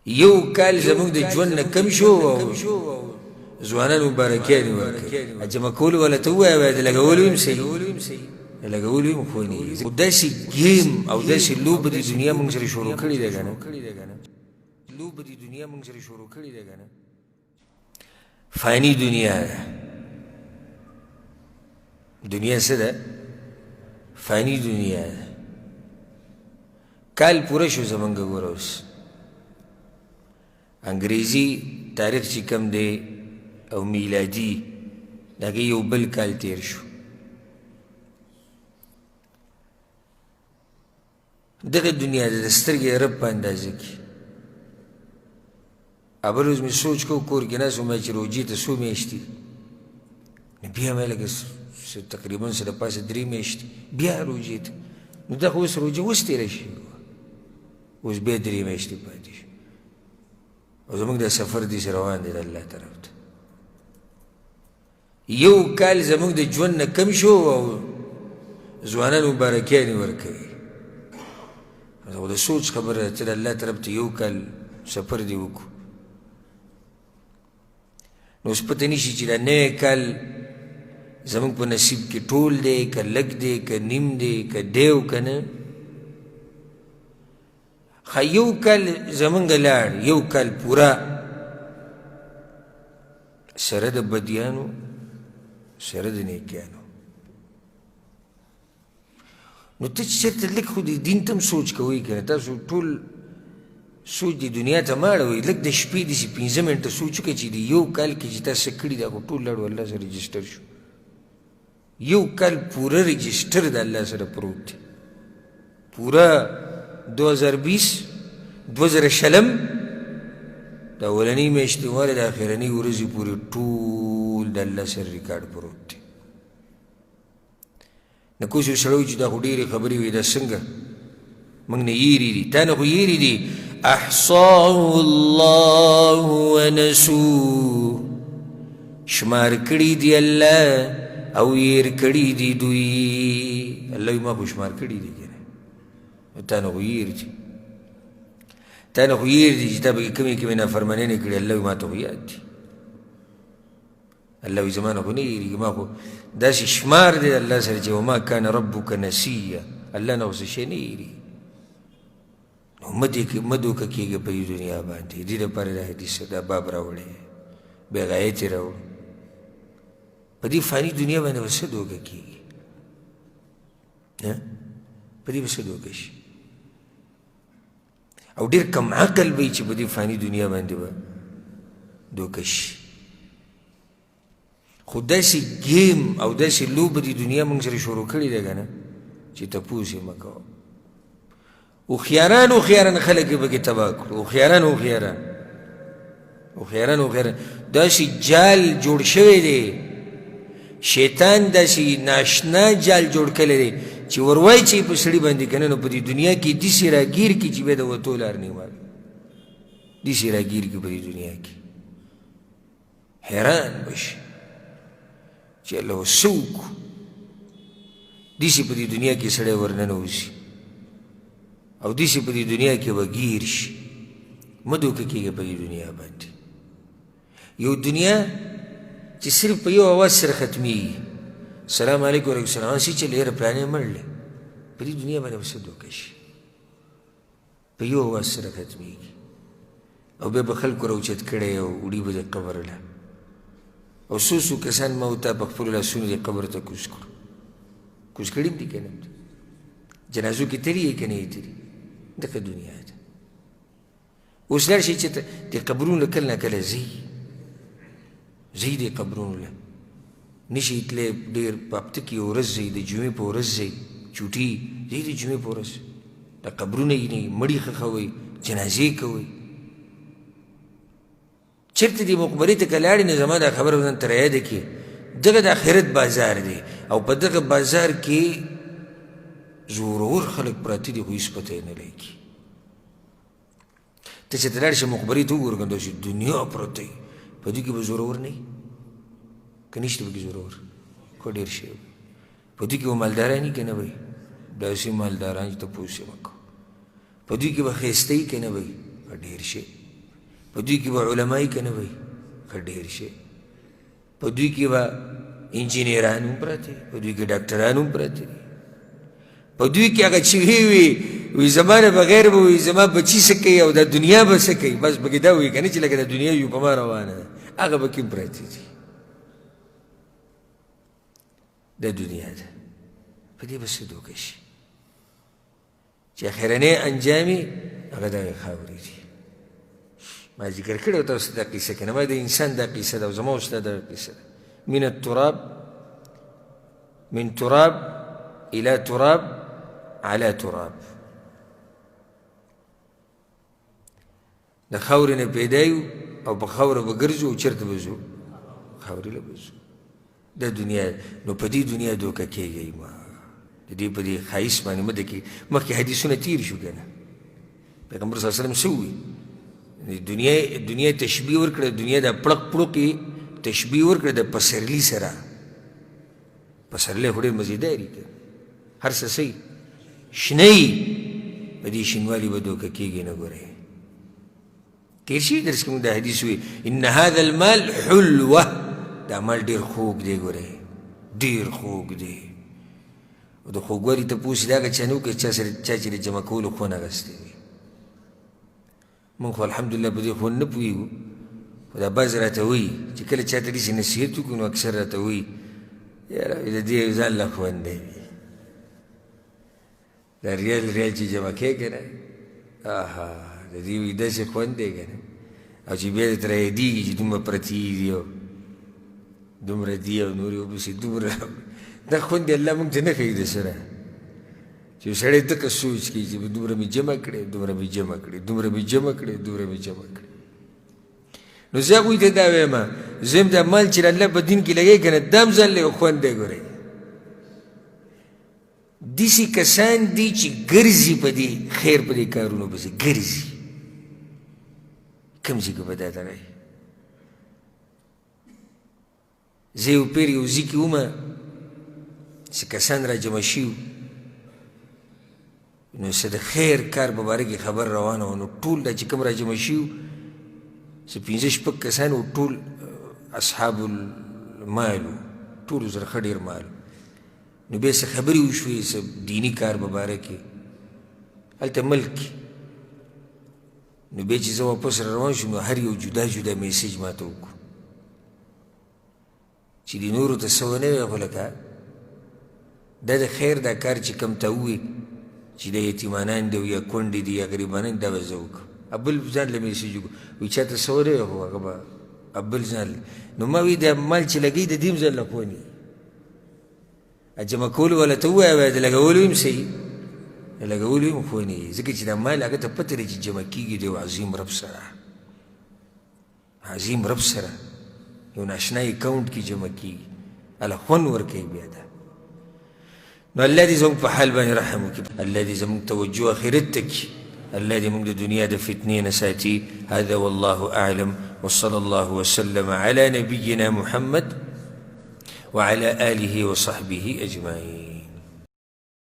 یو کال زموږ د ژوند نه کم شو او ځوانانو مبارکیانې ورکوي جمع کولو والا ته ووایه باید لګولو یم صحیح لګولو یم خو نه خو داسې ګیم او داسې لوبه د دنیا موږ سره شروع کړې ده که نه لوبه د دنیا موږ سره شروع کړې ده که نه فانی دنیا ده دنیا څه ده فانی دنیا ده کال پوره شو زمونږ ګوره اوس انګریزي تاریخ چې کم دی او میلادي د هغې یو بل کال تیر شو دغه دنیا ده د سترګې رب په اندازه کې اول روز مې سوچ کو کور کې ناست وم چې روجې ته څو میاشتې نو بیا مې لږ تقریبا څه د پاسه 3 میاشتې بیا روجې ته نو دغه اوس روجه اوس تېره شوې اوس بیا 3 میاشتې پاتې شو او زموږ دا سفر داسې روان دی د الله طرف ته یو کال زموږ د ژوند نه کم شو او ځوانانو مبارکیانې ورکوي خو د سوچ خبره چې د الله طرف ته یو کال سفر دی وکړو نو اوس پته نه شي چې دا نوی کال زموږ په نصیب کې ټول دی که لږ دی که نیم دی که دیو که نه خو یو کال زمونږ لاړ یو کال پوره سره د بدیانو سره د نیکیانو نو ته چې چېرته لږ خو د دین ته هم سوچ کوئ که نه تاسو ټول سوچ د دنیا ته مه اړوئ لږ د شپې داسې 15 منټه سوچ وکړئ چې د یو کال کې چې تا څه کړي دا خو ټول لاړو الله سره رجسټر شو یو کال پوره رجسټر د الله سره پروت دی پوره 2020 2000 د اولنۍ میاشتې والا د اخرنۍ ورځې پورې ټول د الله سره ریکارډ پروت دی نه کوم سړی وایي چې دا خو ډېرې خبرې وي دا څنګه موږ نه یېرې دي تا نه خو یېرې دي احصاه الله ونسوه شمار کړي دي الله او یېر کړي دي دوی الله وایي ما خو شمار کړي دي تا نه خو یېر دي تا نه خو یېر دي چې تا پکې کمې کمې نافرمانۍ کړي الله وایي ما ته خو یاد دي الله وایي زما نه خو نه یېرېږي ما خو داسې شمار دی د الله سره چې وما کان ربک نسیه الله نه خو څه شی نه یېرېږي نو مه دوکه کېږه په دې دنیا باندې دې دپاره دا حدیث دا باب راوړی بېغایت یې راوړو په دې فاني دنیا باندې به څه دوکه کېږي په دې به څه دوکه شي او ډېر کم عقل به چې په دې فاني دنیا باندې به دوکه شي خو داسې ګیم او داسې لوبه د دنیا موږ سره شروع کړې ده که نه چې تپوس یې مه کوه هوښیاران هوښیاران خلک یې پکې تباه کړو هوښیاران داسې جال جوړ شوی دی شیطان داسې ناشنا جال جوړ کړی دی چې وروایي چې په سړي باندې که نه نو په دې دنیا کې داسې راګیر کړي چې بیا د وتو لار نه وي داسې راګیر کړي په دې دنیا کې حیران به شي چې الله څه وکړو داسې په دې دنیا کې سړی ورننوځي او داسې په دې دنیا کې به ګیر شي مه دوکه کېږه په دې دنیا باندې یو دنیا چې صرف په یو اواز سره ختمېږي السلام علیکم وعلیکم السلام چې یاره پلانې مړلی په دې دنیا باندې به څه دوکه شي په یو اواز سره ختمېږي او بیا به خلکو راوچت کړی او وړي به د قبر له او څو کسان ما ورته په خپلو لاسونو دې قبر ته کوز کړو کوز کړي هم دي که نه جنازو کې تلي یې که نه یې تلي دغه دنیا ده اوس لاړ شي چې د قبرونو له کله نه کله ځئ د قبرونو له نشي تللی ډېر په هفته کې یو ورځ ځئ د جمعې په ورځ ځئ چوټي ځئ د جمعې په ورځ د قبرونه یې نه مړي ښخوئ جنازې کوئ چېرته دې مقبرې ته که لاړې نو زما دا خبره ځان ته رایاده کړې دغه د آخرت بازار دی او په دغه بازار کې زورور خلک پراته دي خو هېڅ پته یې نه لګي ته چې ته لاړ شې مقبرې ته وګوره که داسې دنیا پرته وي په دې کې به زورور نه وي که نشته پکې زورور خو ډېر شی په دې کې به مالداران وي که نه به وي داسې مالداران چې تپوس یې مه کوه په دوی کې به ښایسته وي که نه به وي ډېر شی په دوی کې به علمای که نه وی ښه ډېر شي په دوی کې به انجینیران هم پراته دي په دوی کې ډاکټران هم پراته دي په دوی کې هغه چې وی زما نه بغیر به وي زما بچي څه کوي او دا دنیا به څه کوي بس پکې دا وایي که نه چې لکه د دنیا یو په ما روانه ده هغه به کې هم پراته دي دا دنیا ده په دې به څه دوکه شي چې اخرنی انجام یې هغه دغې خاورې دي ما ذکر کړی و تاسو دا قیسه که نه ما د انسان دا قیسه ده او زما اوس دا دغه قیسه ده من التراب من تراب الى تراب على تراب د خاورې نه پیدا یو او په خاوره به ګرځو او چېرته به ځو خاورې له به ځو دا دنیا نو په دې دنیا دوکه کېږئ ما د دې په دې ښایست باندې مه دکې مخکې حدیثونه تیر شو که نه پیغمبر صلی الله علیه وسلم څه ووایي دنیا تشبیه ورکړه دنیا د پړق پړوقې تشبیه ورکړه د پسرلي سره پسرلی خو ډېر مزېداري که هر څه صحیح شنه یي په دې شنوالي به دوکه کېږي نه ګورئ تیر شوي درس کې مونږ دا حدیث وي ان هذا المال حلوه دا مال ډېر خوږ دی ګورئ ډېر خوږ دی او د خوږوالي تپوس یې دا که چا نه وکړي چا چې د جمع کولو خوند اخیستی وي مونږ خو الحمدلله په دې خوند نه پوهېږو خو دا بعض راته وایي چې کله چا ته داسې نصیحت وکړو نو اکثر راته وایي یاره د دې ځان له خوند دی دا ریال چې جمع کوې که نه آها د دې وایي داسې خوند دی که نه او چې بیا درته رایادېږي چې دومره پرتې دي او دومره دي او نور یې ورپسې دومره دا خوند الله موږ ته نه ښایي د سره چې سړی دقه سوچ کوي چې دومره مې جمع کړې دومره مې جمع کړې دومره مې جمع کړې دومره مې جمع کړې نو زه هغوی ته دا وایم زه هم دا مال چې الله په دین کې لګوي که نه دا هم ځان له یو خوند دی ګورئ داسې کسان دي چې ګرځي په دې خیر په دې کارونو پسې ګرځي کوم ځای کې به دا دغه زه یو پیر یو ځای کې ومه چې کسان را جمع شي نو څه د خیر کار په باره کې خبر روانه وه نو ټول دا چې کوم را جمع شي څه پنځه شپږ کسان و ټول اصحاب المال و ټولو سره ښه ډېر مال نو بیا څه خبرې وشوې څه دیني کار په باره کې هلته ملک کې نو بیا چې زه واپس را روان شوم نو هر یو جدا جدا میسیج ما ته وکړو چې دې نورو ته څه ونه ویل خو لکه دا د خیر دا کار چې کوم ته ووایي چې د یتیمانان دی یا کونډې دي یا غریبانان دا به زه وکړم بل ځان له میسیج وکړو وایي چا ته څه ونه ویل خو هغه به بل ځان نو ما وایي دا مال چې لګوي د دې هم ځان له خوني جمع کولو والا ته ووایه د لګولو هم صحیح د لګولو هم خوني ځکه چې دا مال هغه ته پته دی چې جمع کېږي د یو عظیم رب سره عظیم رب سره یو ناشنا اکاونټ کې جمع کېږي هله خوند ورکوي بیا ده نو الله دې زموږ په حال باندې رحم وکړي الله دې زموږ توجه آخرت ته کړي الله دې موږ د دنیا د فتنې نه ساتي هذا والله أعلم وصلى الله وسلم على نبينا محمد وعلى آله وصحبه أجمعين